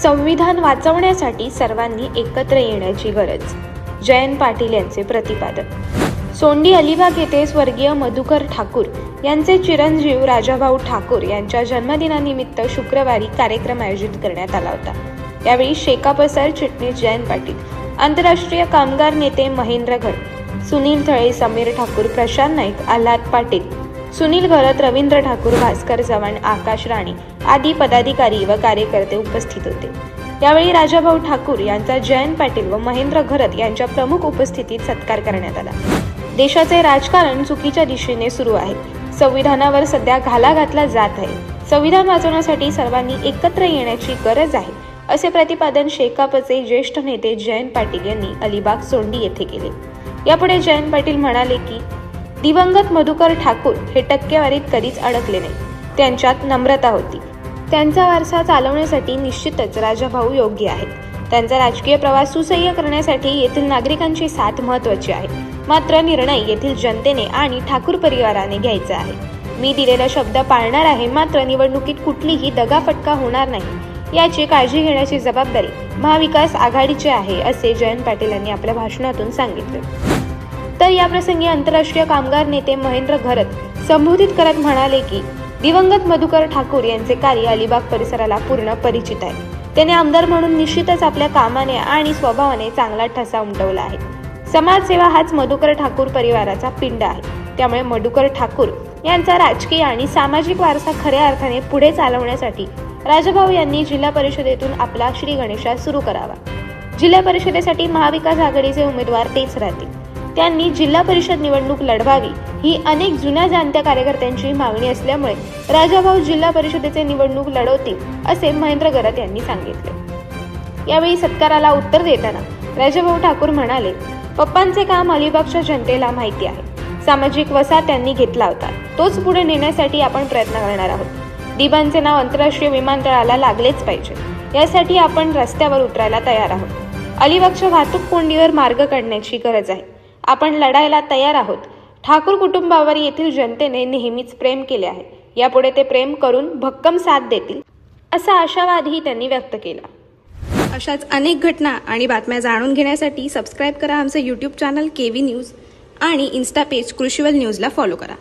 संविधान वाचवण्यासाठी सर्वांनी एकत्र येण्याची गरज. जयंत पाटील यांचे प्रतिपादन. सोंडी अलिबाग येथे स्वर्गीय मधुकर ठाकूर यांचे चिरंजीव राजाभाऊ ठाकूर यांच्या जन्मदिनानिमित्त शुक्रवारी कार्यक्रम आयोजित करण्यात आला होता. यावेळी शेकाप सरचिटणीस जयंत पाटील, आंतरराष्ट्रीय कामगार नेते महेंद्र घरत, सुनील थळे, समीर ठाकूर, प्रशांत नाईक, आल्हाद पाटील, सुनील घरत, रवींद्र ठाकूर, भास्कर चव्हाण, आकाश राणे आदी पदाधिकारी व कार्यकर्ते उपस्थित होते. यावेळी राजाभाऊ ठाकूर यांचा जयंत पाटील व महेंद्र घरत यांच्या प्रमुख उपस्थितीत सत्कार करण्यात आला. देशाचे राजकारण चुकीच्या दिशेने सुरू आहे. संविधानावर सध्या घाला घातला जात आहे. संविधान वाचवण्यासाठी सर्वांनी एकत्र येण्याची गरज आहे, असे प्रतिपादन शेकापचे ज्येष्ठ नेते जयंत पाटील यांनी अलिबाग सोंडी येथे केले. यापुढे जयंत पाटील म्हणाले की दिवंगत मधुकर ठाकूर हे टक्केवारीत कधीच अडकले नाही. त्यांच्यात नम्रता होती. त्यांचा वारसा चालवण्यासाठी निश्चितच राजाभाऊ योग्य आहेत. त्यांचा राजकीय प्रवास सुसह्य करण्यासाठी येथील नागरिकांची साथ महत्त्वाची आहे. मात्र निर्णय येथील जनतेने आणि ठाकूर परिवाराने घ्यायचा आहे. मी दिलेला शब्द पाळणार आहे, मात्र निवडणुकीत कुठलीही दगाफटका होणार नाही याची काळजी घेण्याची जबाबदारी महाविकास आघाडीची आहे, असे जयंत पाटील यांनी आपल्या भाषणातून सांगितले. तर याप्रसंगी आंतरराष्ट्रीय कामगार नेते महेंद्र घरत संबोधित करत म्हणाले की दिवंगत मधुकर ठाकूर यांचे कार्य अलिबाग परिसराला पूर्ण परिचित आहे. त्याने आमदार म्हणून निश्चितच आपल्या कामाने आणि स्वभावाने चांगला ठसा उमटवला आहे. समाजसेवा हाच मधुकर ठाकूर परिवाराचा पिंड आहे. त्यामुळे मधुकर ठाकूर यांचा राजकीय आणि सामाजिक वारसा खऱ्या अर्थाने पुढे चालवण्यासाठी राजाभाऊ यांनी जिल्हा परिषदेतून आपला श्री गणेशा सुरू करावा. जिल्हा परिषदेसाठी महाविकास आघाडीचे उमेदवार तेच राहतील. त्यांनी जिल्हा परिषद निवडणूक लढवावी ही अनेक जुन्या जाणत्या कार्यकर्त्यांची मागणी असल्यामुळे राजाभाऊ जिल्हा परिषदेचे निवडणूक लढवतील, असे महेंद्र घरत यांनी सांगितले. यावेळी सत्काराला उत्तर देताना राजाभाऊ ठाकूर म्हणाले, पप्पांचे काम अलिबागच्या जनतेला माहिती आहे. सामाजिक वसा त्यांनी घेतला होता, तोच पुढे नेण्यासाठी आपण प्रयत्न करणार आहोत. दिबांचे नाव आंतरराष्ट्रीय विमानतळाला लागलेच पाहिजे, यासाठी आपण रस्त्यावर उतरायला तयार आहोत. अलिबागच्या वाहतूक कोंडीवर मार्ग काढण्याची गरज आहे. आपण लढायला तयार आहोत. ठाकूर कुटुंबावर येथील जनतेने नेहमीच प्रेम केले आहे. यापुढे ते प्रेम करून भक्कम साथ देतील, असा आशावादही त्यांनी व्यक्त केला. अशाच अनेक घटना आणि बातम्या जाणून घेण्यासाठी सबस्क्राईब करा आमचं यूट्यूब चॅनल KV न्यूज आणि इन्स्टा पेज कृषीवल न्यूजला फॉलो करा.